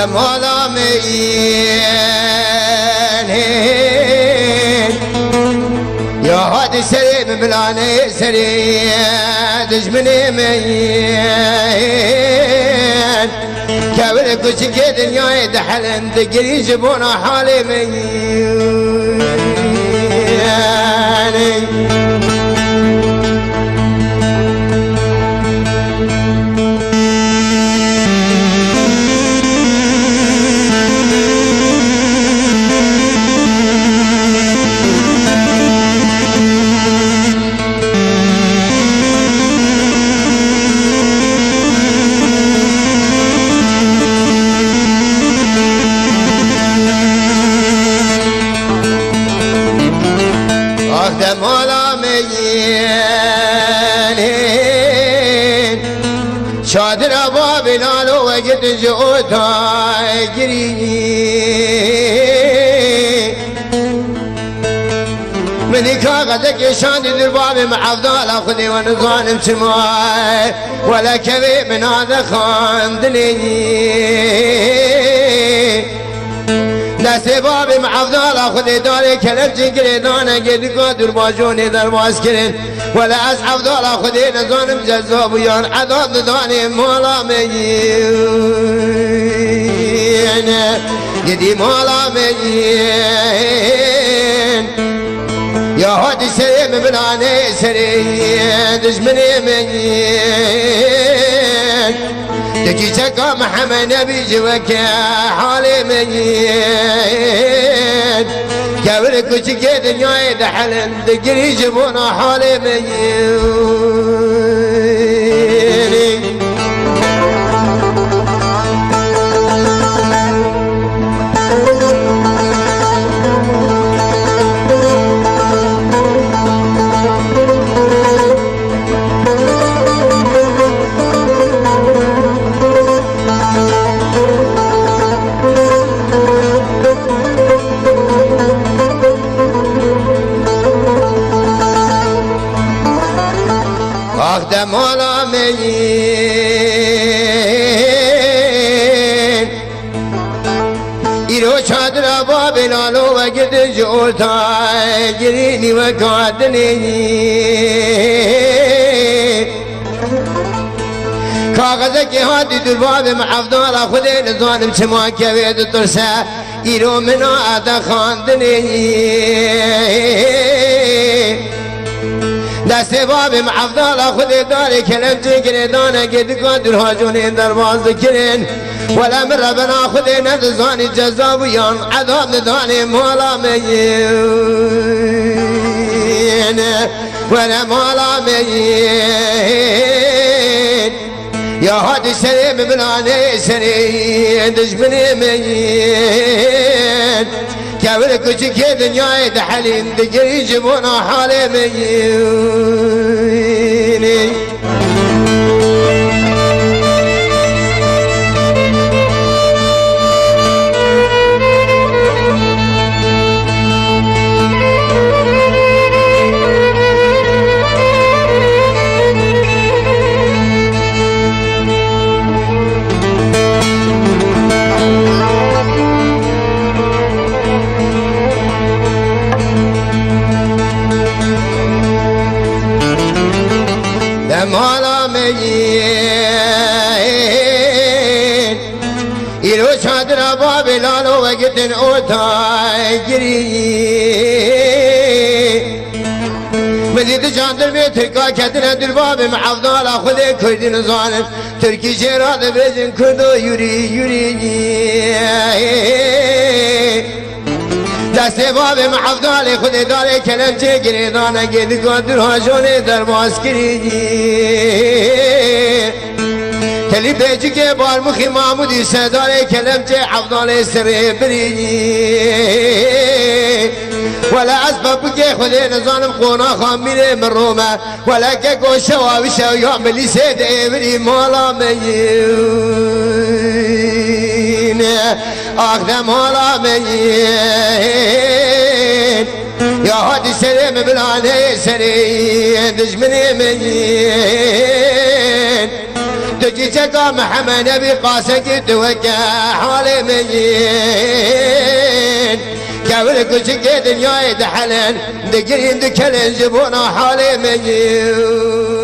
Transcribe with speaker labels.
Speaker 1: مولا مين يا هادي سري من بلاني سري دجمني مين كابر كوشكي دنياي دحلن دقري جبونا حالي مين مولا مين شادر ابا بلال وقت جوتا يجري مني كاغدك شادي الباب معفضال اخذي ونظالم سماي ولا كذب من هذا خاندني دست بابی معفضال خودی داری کلب جنگری دانه گردی قادر باجونی در باز کرن ولی از عفضال خودی نزانم جذاب و یان عذاب دانی مولا مین گردی مولا مین یا هادی سری مبلانی سری دشمنی مین دکی چکا محمد نبی جوک حالی مین کبر کچک دنیای دحلن دگری جبونا حالی مین مولا مين إيرو شادر أبا بلالو وقت جوتا جريني وقادني كاغذك هادي درباب معفضال خذي نظالم شما كبيد ترسى إيرو منا أدا خاندني دست باب معفضال خودی داری کلم جنگری دانه گردی قادر هاجونی در باز کرن ولا من ربنا خودی ندزانی جذاب و یان عذاب ندانی مولا مین ولا مولا مین یا هادی سری مبلانی سری دشمنی مین كابر كوشك دنياي دحلين دقري جبونا حالي ميني مولا مين إلو شادر أبا بلال وقت أوتا يجري مزيد شادر بيتركا كتنا درباب معفضال خذي كرد نظالم تركي شيرات بيزن كردو يري دست باب معفضال خودی داری کلم چه گری دانه گردی قادر هاجونی در باز کری کلی بیجی که بار مخی معمودی سداری کلم چه عفضال سری بری ولا اسباب که خودی نظانم قونا خامینه من رومه ولا که گوشه و وشه یا ملی سیده بری مولا مین آخدم مولا مین يا هادي سري مبلاني سري دشمني مين تجي تقى محمد نبي قاسك توقع حالي مين قبل كل شيء دنيا يدحلن دقرين دكلن جبونا حالي مين